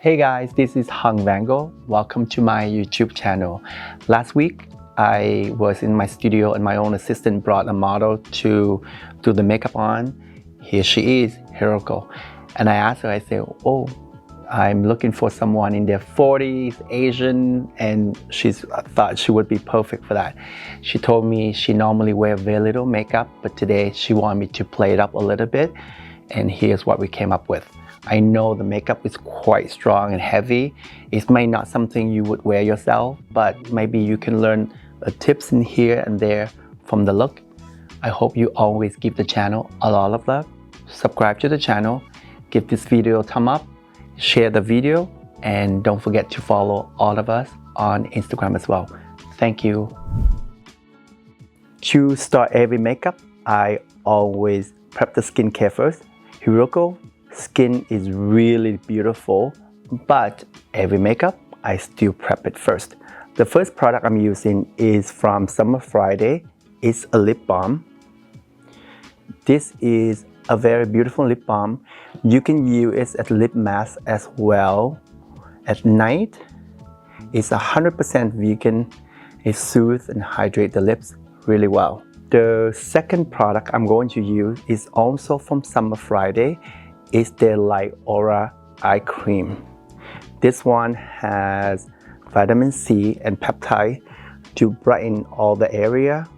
Hey guys, this is Vanngo. Welcome to my YouTube channel. Last week, I was in my studio and my own assistant brought a model to do the makeup on. Here she is, Hiroko. And I asked her, I said, oh, I'm looking for someone in their 40s, Asian, and I thought she would be perfect for that. She told me she normally wears very little makeup, but today she wanted me to play it up a little bit. And here's what we came up with. I know the makeup is quite strong and heavy. It may not something you would wear yourself, but maybe you can learn tips in here and there from the look. I hope you always give the channel a lot of love. Subscribe to the channel, give this video a thumb up, share the video, and don't forget to follow all of us on Instagram as well. Thank you. To start every makeup, I always prep the skincare first. Hiroko skin is really beautiful, but every makeup I still prep it first. The first product I'm using is from Summer Friday. It's a lip balm. This is a very beautiful lip balm. You can use it as lip mask as well at night. It's 100% vegan. It soothes and hydrates the lips really well. The second product I'm going to use is also from Summer Friday. It's their Light Aura Eye Cream. This one has vitamin C and peptide to brighten all the area,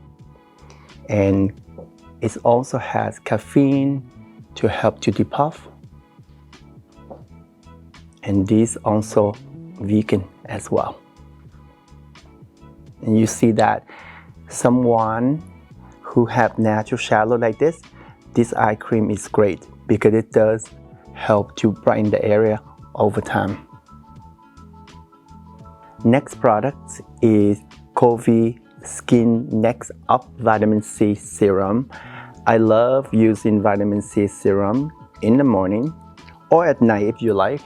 and it also has caffeine to help to depuff, and this also vegan as well. And you see that someone who have natural shadow like this eye cream is great because it does help to brighten the area over time. Next product is Covey Skin Next Up Vitamin C Serum. I love using vitamin C serum in the morning or at night if you like.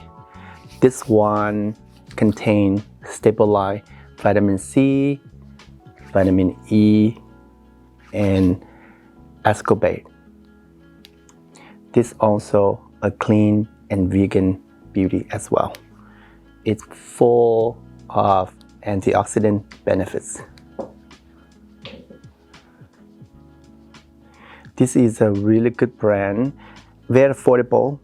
This one contains stabilized vitamin C, vitamin E, and ascorbate. This also a clean and vegan beauty as well. It's full of antioxidant benefits. This is a really good brand, very affordable.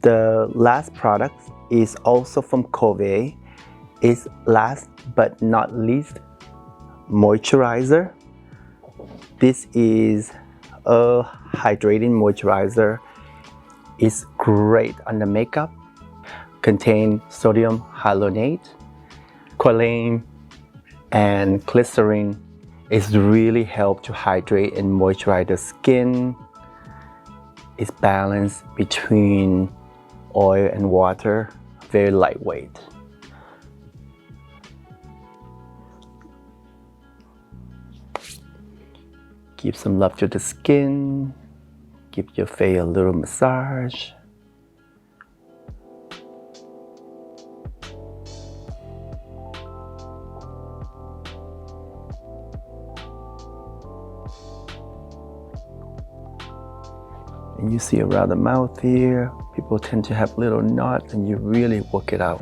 The last product is also from Covey. It's last but not least moisturizer. This is a hydrating moisturizer. It's great on the makeup. Contains sodium hyaluronate, choline, and glycerin. It's really help to hydrate and moisturize the skin. It's balanced between oil and water, very lightweight. Give some love to the skin, give your face a little massage. And you see around the mouth here, people tend to have little knots, and you really work it out.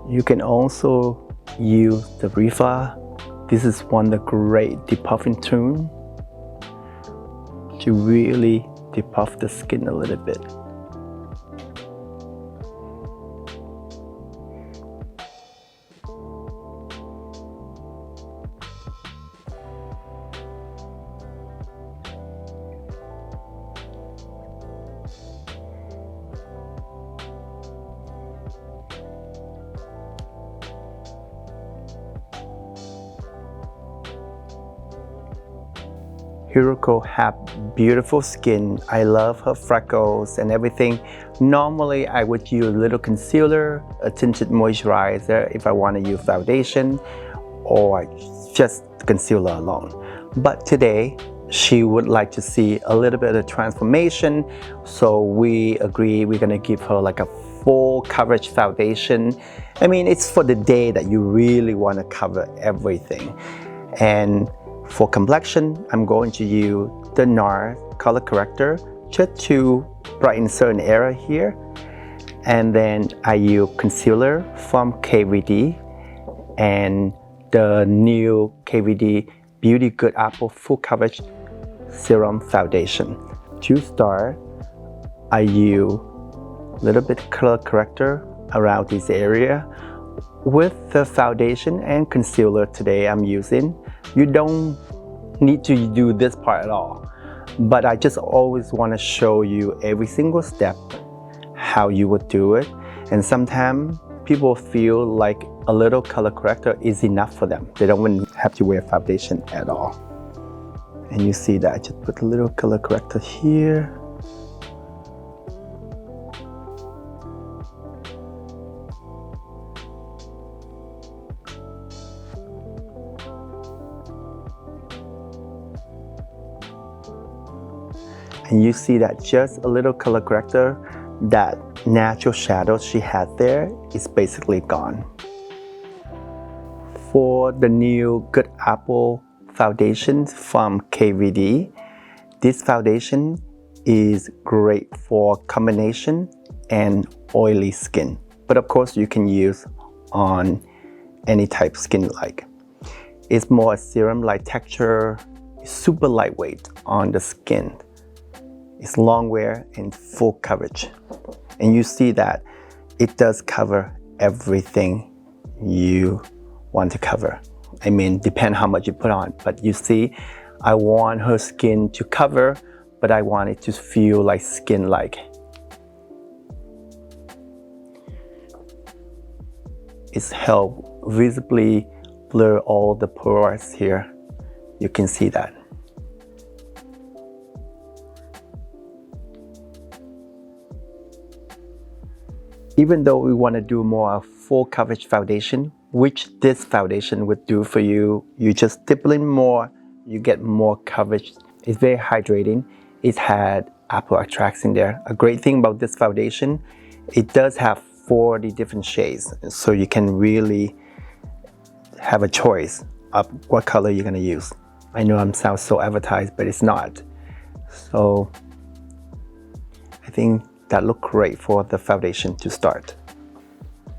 You can also use the Rifa. This is one of the great depuffing tool to really depuff the skin a little bit. Hiroko have beautiful skin. I love her freckles and everything. Normally I would use a little concealer, a tinted moisturizer if I want to use foundation, or just concealer alone. But today she would like to see a little bit of transformation, so we agree we're gonna give her like a full coverage foundation. I mean, it's for the day that you really want to cover everything. And for complexion, I'm going to use the NARS color corrector just to brighten certain area here. And then I use concealer from KVD and the new KVD Beauty Good Apple Full Coverage Serum Foundation. To start, I use a little bit color corrector around this area. With the foundation and concealer today I'm using, you don't need to do this part at all. But I just always want to show you every single step how you would do it. And sometimes people feel like a little color corrector is enough for them. They don't even have to wear foundation at all. And you see that I just put a little color corrector here. And you see that just a little color corrector, that natural shadow she had there is basically gone. For the new Good Apple foundation from KVD, this foundation is great for combination and oily skin. But of course you can use on any type of skin like. It's more a serum-like texture, super lightweight on the skin. It's long wear and full coverage. And you see that it does cover everything you want to cover. I mean, depend how much you put on, but you see, I want her skin to cover, but I want it to feel like skin-like. It's helped visibly blur all the pores here. You can see that. Even though we want to do more full coverage foundation, which this foundation would do for you, you just dip in more, you get more coverage. It's very hydrating. It had apple extracts in there. A great thing about this foundation, it does have 40 different shades, so you can really have a choice of what color you're gonna use. I know I'm sound so advertised, but it's not. So I think that look great for the foundation to start.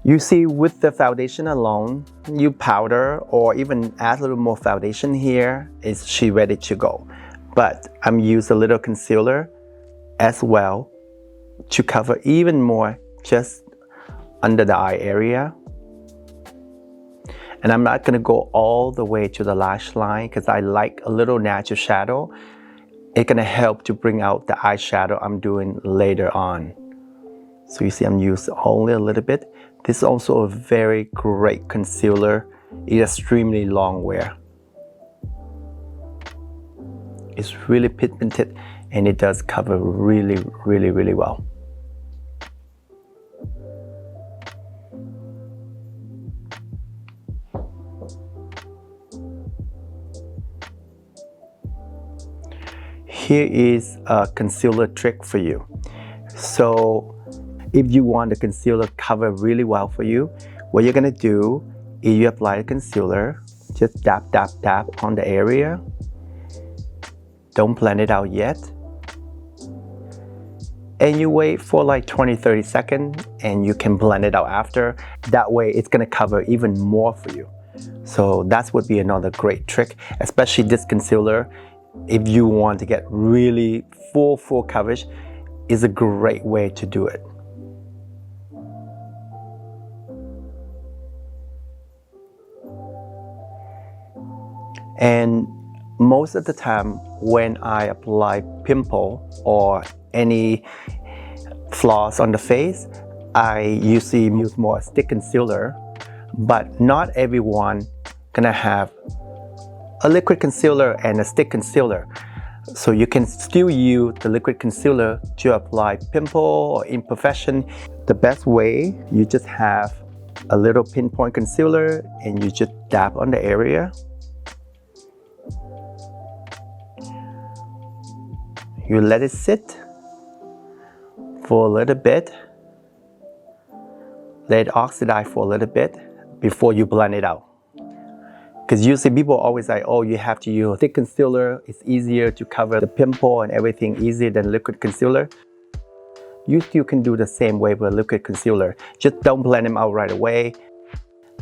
You see, with the foundation alone, you powder or even add a little more foundation here, is she ready to go. But I'm using a little concealer as well to cover even more just under the eye area. And I'm not gonna go all the way to the lash line because I like a little natural shadow. It's gonna help to bring out the eyeshadow I'm doing later on. So you see I'm using only a little bit. This is also a very great concealer. It's extremely long wear. It's really pigmented and it does cover really, really, really well. Here is a concealer trick for you. So if you want the concealer cover really well for you, what you're gonna do is you apply the concealer, just dab, dab, dab on the area. Don't blend it out yet. And you wait for like 20-30 seconds and you can blend it out after. That way it's gonna cover even more for you. So that would be another great trick, especially this concealer. If you want to get really full coverage, is a great way to do it. And most of the time when I apply pimple or any flaws on the face, I usually use more stick concealer, but not everyone gonna have a liquid concealer and a stick concealer. So you can still use the liquid concealer to apply pimple or imperfection. The best way, you just have a little pinpoint concealer and you just dab on the area. You let it sit for a little bit. Let it oxidize for a little bit before you blend it out. Because usually people always say, oh, you have to use thick concealer. It's easier to cover the pimple and everything easier than liquid concealer. You still can do the same way with liquid concealer. Just don't blend them out right away.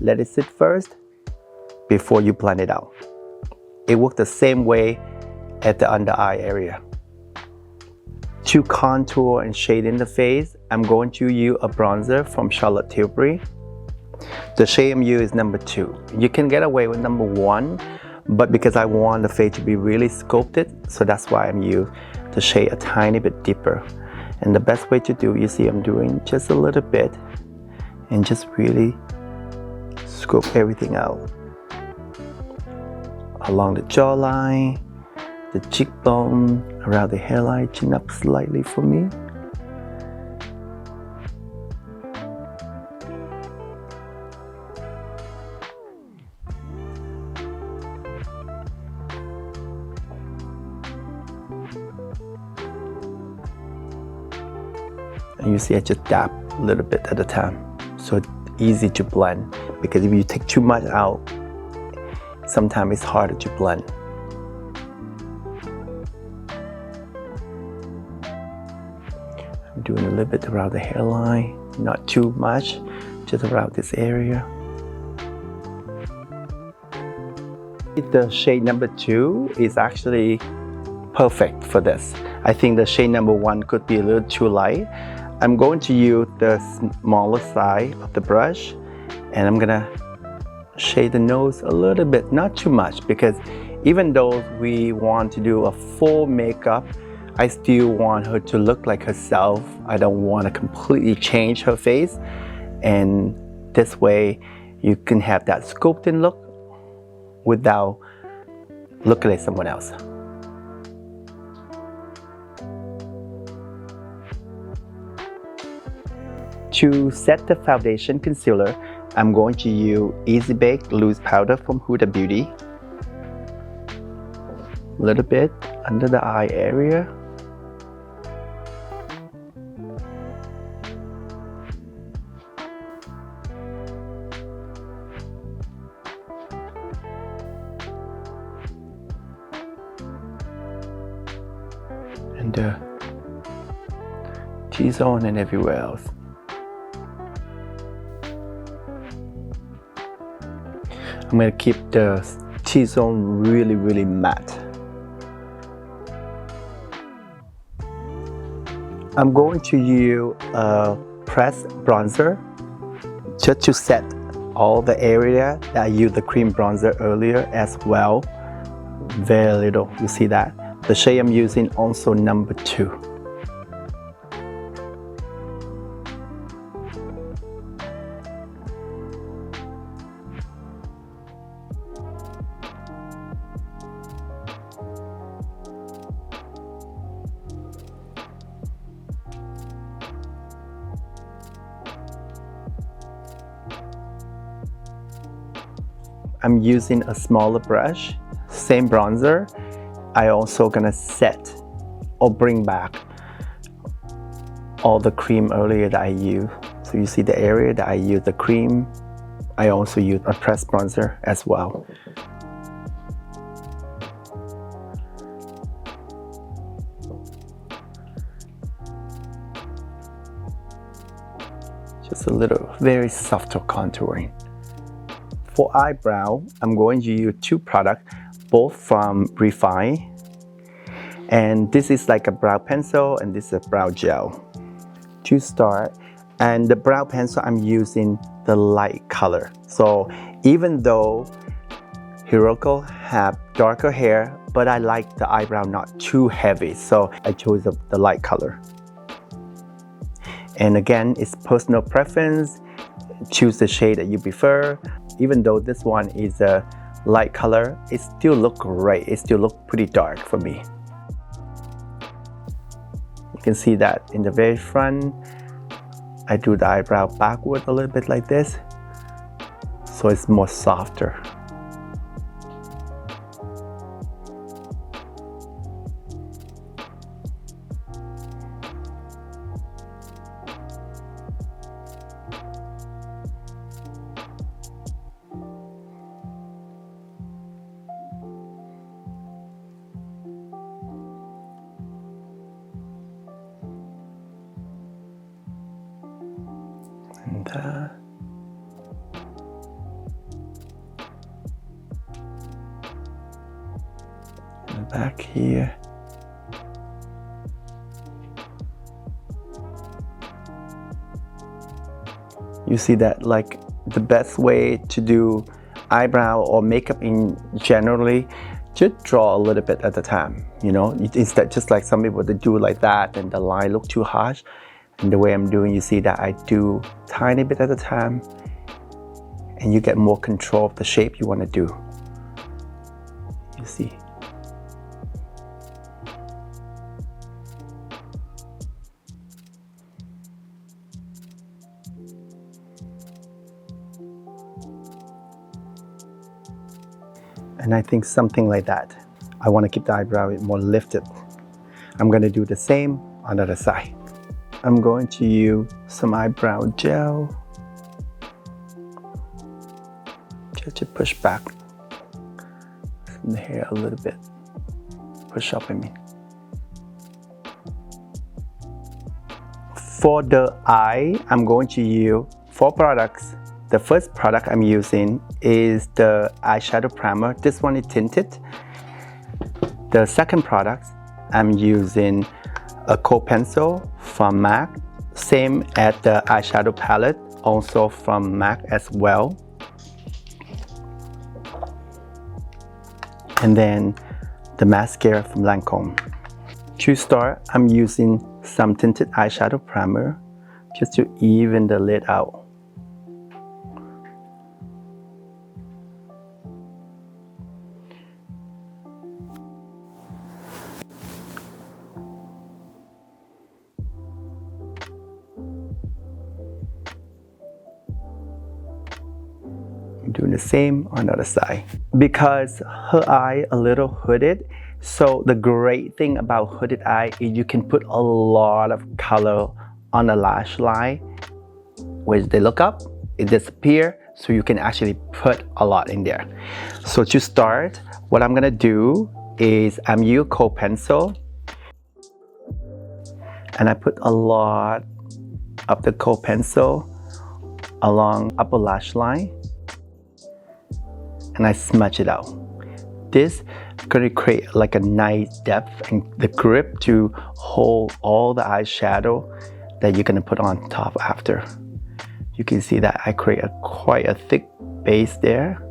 Let it sit first before you blend it out. It works the same way at the under eye area. To contour and shade in the face, I'm going to use a bronzer from Charlotte Tilbury. The shade I'm using is number 2. You can get away with number 1, but because I want the face to be really sculpted, so that's why I'm using the shade a tiny bit deeper. And the best way to do, you see I'm doing just a little bit and just really scope everything out. Along the jawline, the cheekbone, around the hairline, chin up slightly for me. And you see I just dab a little bit at a time, so it's easy to blend, because if you take too much out, sometimes it's harder to blend. I'm doing a little bit around the hairline, not too much, just around this area. The shade number 2 is actually perfect for this. I think the shade number 1 could be a little too light. I'm going to use the smaller side of the brush, and I'm gonna shade the nose a little bit, not too much, because even though we want to do a full makeup, I still want her to look like herself. I don't want to completely change her face, and this way you can have that sculpted look without looking like someone else. To set the foundation concealer, I'm going to use Easy Bake Loose Powder from Huda Beauty. A little bit under the eye area. And the T-zone and everywhere else. I'm going to keep the T-zone really matte. I'm going to use a pressed bronzer just to set all the area that I used the cream bronzer earlier as well. Very little, you see that? The shade I'm using also number 2. I'm using a smaller brush, same bronzer. I also gonna set or bring back all the cream earlier that I used. So you see the area that I used the cream, I also use a pressed bronzer as well. Just a little, very subtle contouring. For eyebrow, I'm going to use 2 products, both from Refine. And this is like a brow pencil, and this is a brow gel. To start, and the brow pencil, I'm using the light color. So even though Hiroko have darker hair, but I like the eyebrow not too heavy, so I chose the light color. And again, it's personal preference. Choose the shade that you prefer. Even though this one is a light color, it still looks great. It still looks pretty dark for me. You can see that in the very front, I do the eyebrow backward a little bit like this, so it's more softer. that. And back here. You see that, like, the best way to do eyebrow or makeup in generally, just draw a little bit at a time, you know, instead just like some people that do like that and the line look too harsh. And the way I'm doing, you see that I do tiny bit at a time and you get more control of the shape you want to do. You see. And I think something like that. I want to keep the eyebrow more lifted. I'm going to do the same on the other side. I'm going to use some eyebrow gel. Just to push back the hair a little bit. Push up, I mean. For the eye, I'm going to use 4 products. The first product I'm using is the eyeshadow primer. This one is tinted. The second product, I'm using a coat pencil from MAC. Same as the eyeshadow palette, also from MAC as well. And then the mascara from Lancome. To start, I'm using some tinted eyeshadow primer just to even the lid out. Doing the same on the other side. Because her eye a little hooded, so the great thing about hooded eye is you can put a lot of color on the lash line. When they look up, it disappears, so you can actually put a lot in there. So to start, what I'm gonna do is I'm using coat pencil and I put a lot of the coat pencil along upper lash line. And I smudge it out. This is going to create like a nice depth and the grip to hold all the eyeshadow that you're going to put on top after. You can see that I create quite a thick base there.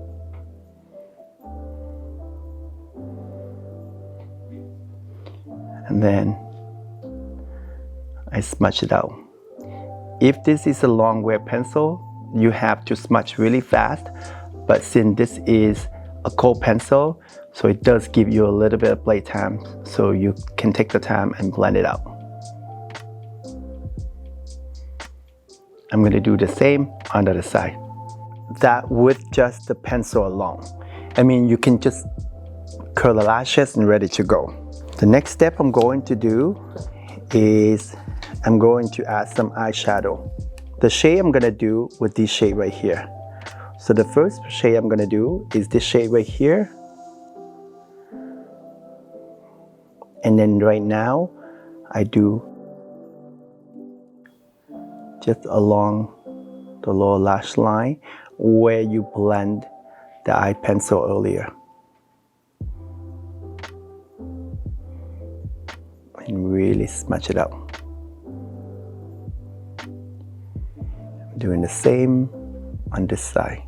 And then I smudge it out. If this is a long wear pencil, you have to smudge really fast. But since this is a coat pencil, so it does give you a little bit of play time, so you can take the time and blend it out. I'm going to do the same on the other side. That with just the pencil alone. I mean, you can just curl the lashes and ready to go. The next step I'm going to do is I'm going to add some eyeshadow. The shade I'm going to do with this shade right here. So the first shade I'm going to do is this shade right here. And then right now, I do just along the lower lash line where you blend the eye pencil earlier. And really smudge it out. I'm doing the same on this side.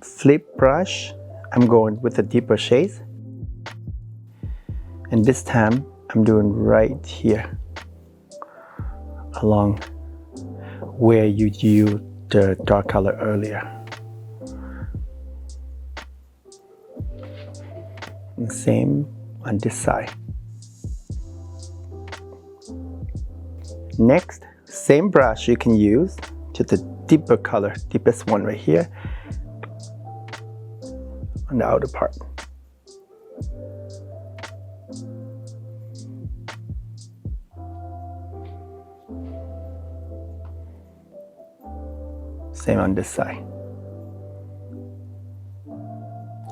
Flip brush, I'm going with the deeper shades. And this time, I'm doing right here, along where you used the dark color earlier. And same on this side. Next, same brush you can use, just a deeper color, deepest one right here, on the outer part. Same on this side.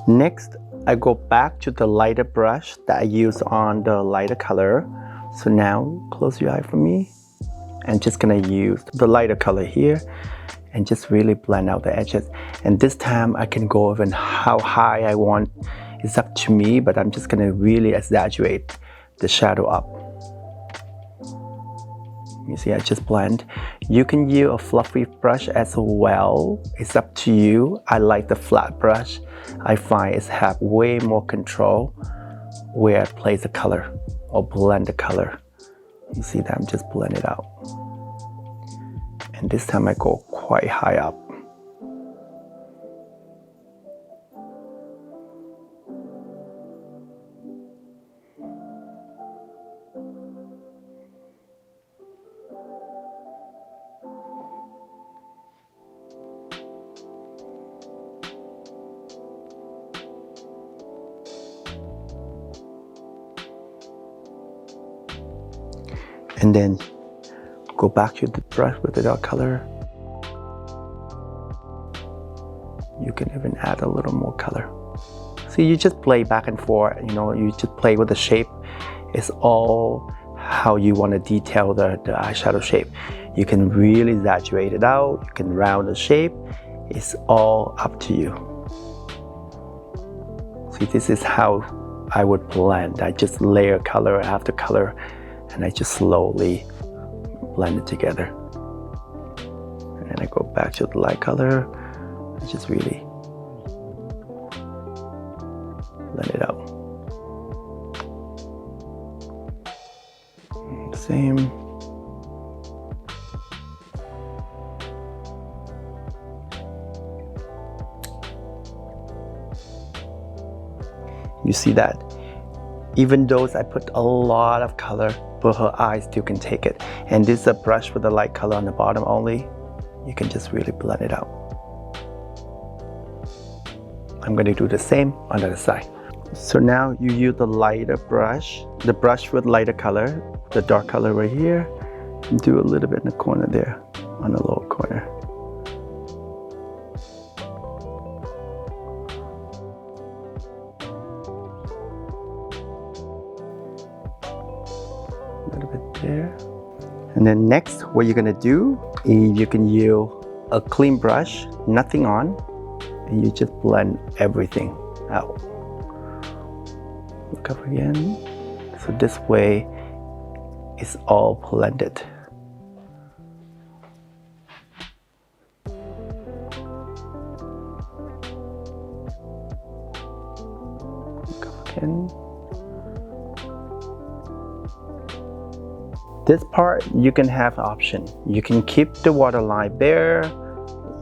Next, I go back to the lighter brush that I used on the lighter color. So now, close your eye for me. And just gonna use the lighter color here and just really blend out the edges. And this time I can go even how high I want. It's up to me, but I'm just gonna really exaggerate the shadow up. You see, I just blend. You can use a fluffy brush as well. It's up to you. I like the flat brush. I find it have way more control where I place the color or blend the color. You see that I'm just blend it out. And this time I go quite high up. And then go back to the brush with the dark color. You can even add a little more color. See, you just play back and forth, you know, you just play with the shape. It's all how you want to detail the eyeshadow shape. You can really exaggerate it out, you can round the shape. It's all up to you. See, this is how I would blend. I just layer color after color, and I just slowly blend it together. And then I go back to the light color and just really blend it out. Same. You see that? Even though I put a lot of color, but her eyes still can take it. And this is a brush with the light color on the bottom only. You can just really blend it out. I'm going to do the same on the other side. So now you use the lighter brush, the brush with lighter color, the dark color right here, and do a little bit in the corner there, on the lower corner. A little bit there. And then next, what you're gonna do is you can use a clean brush, nothing on, and you just blend everything out. Look up again. So this way, it's all blended. Look up again. This part, you can have option. You can keep the waterline bare.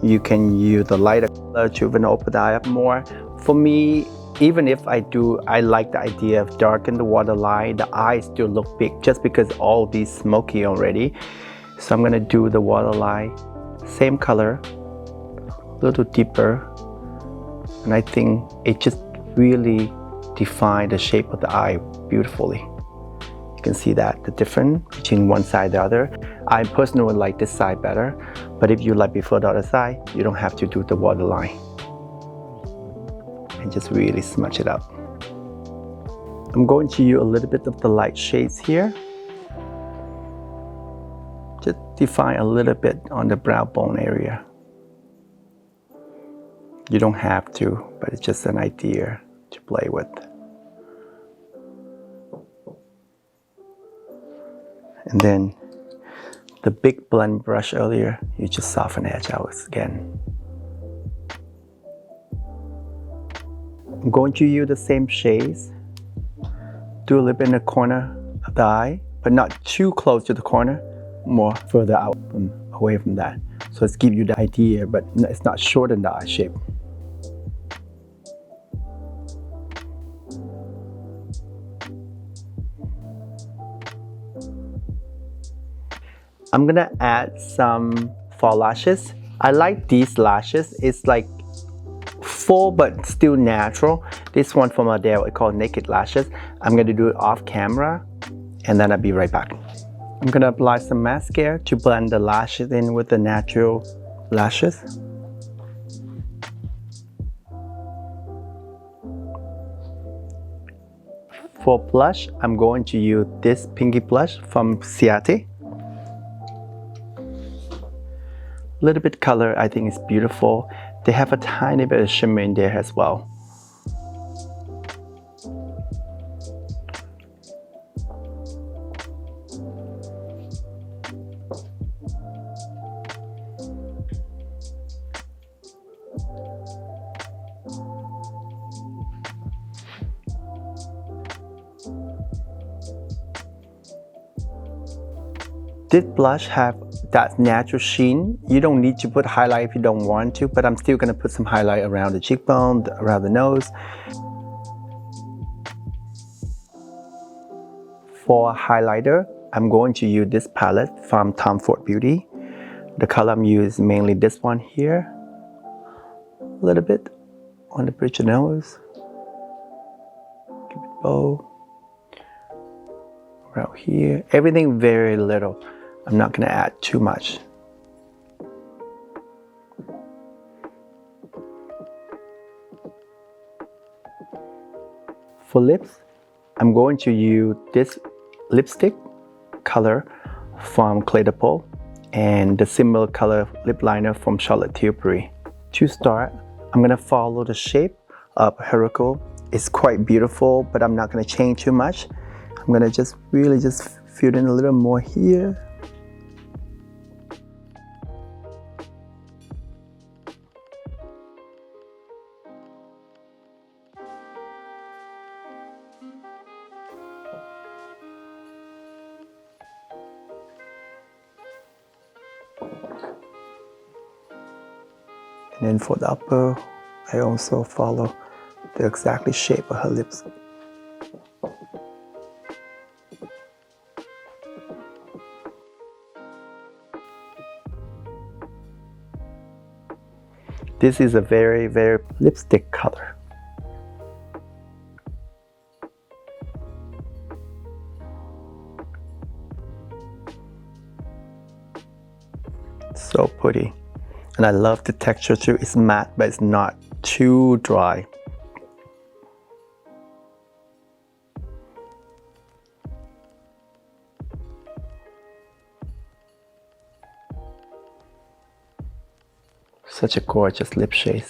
You can use the lighter color to even open the eye up more. For me, even if I do, I like the idea of darken the waterline. The eyes still look big just because all these smoky already. So I'm gonna do the waterline, same color, a little deeper. And I think it just really defines the shape of the eye beautifully. You can see that, the difference between one side and the other. I personally like this side better, but if you like prefer the other side, you don't have to do the waterline. And just really smudge it up. I'm going to use a little bit of the light shades here. Just define a little bit on the brow bone area. You don't have to, but it's just an idea to play with. And then the big blend brush earlier, you just soften the edge out again. I'm going to use the same shades. Do a little bit in the corner of the eye, but not too close to the corner, more further out away from that. So it's give you the idea, but it's not shorten the eye shape. I'm gonna add some fall lashes. I like these lashes. It's like full but still natural. This one from Adele, it's called Naked Lashes. I'm gonna do it off camera and then I'll be right back. I'm gonna apply some mascara to blend the lashes in with the natural lashes. For blush, I'm going to use this pinky blush from Ciate. A little bit color, I think is beautiful. They have a tiny bit of shimmer in there as well. This blush have that natural sheen. You don't need to put highlight if you don't want to, but I'm still gonna put some highlight around the cheekbone, around the nose. For highlighter, I'm going to use this palette from Tom Ford Beauty. The color I'm using mainly this one here. A little bit on the bridge of the nose. Give it bow. Around here. Everything very little. I'm not going to add too much. For lips, I'm going to use this lipstick color from Clé de Peau and the similar color lip liner from Charlotte Tilbury. To start, I'm going to follow the shape of Hurricane. It's quite beautiful, but I'm not going to change too much. I'm going to just really fill in a little more here. And then for the upper, I also follow the exact shape of her lips. This is a very lipstick color. So pretty. And I love the texture too. It's matte, but it's not too dry. Such a gorgeous lip shade.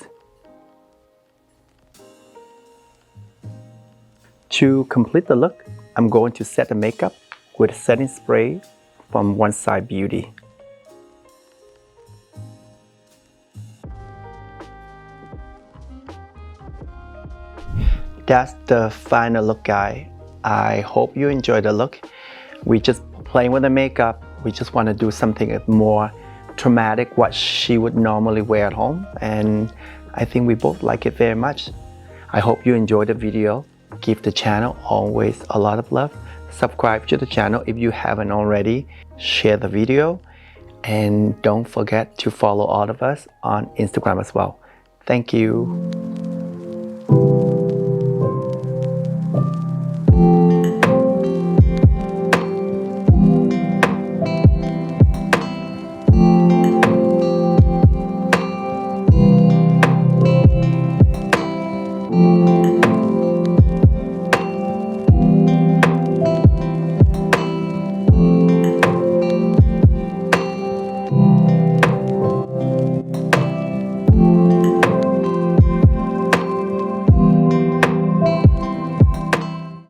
To complete the look, I'm going to set the makeup with setting spray from One Side Beauty. That's the final look, guys. I hope you enjoyed the look. We just playing with the makeup. We just want to do something more dramatic, what she would normally wear at home, and I think we both like it very much. I hope you enjoyed the video. Give the channel always a lot of love. Subscribe to the channel if you haven't already. Share the video, and don't forget to follow all of us on Instagram as well. Thank you.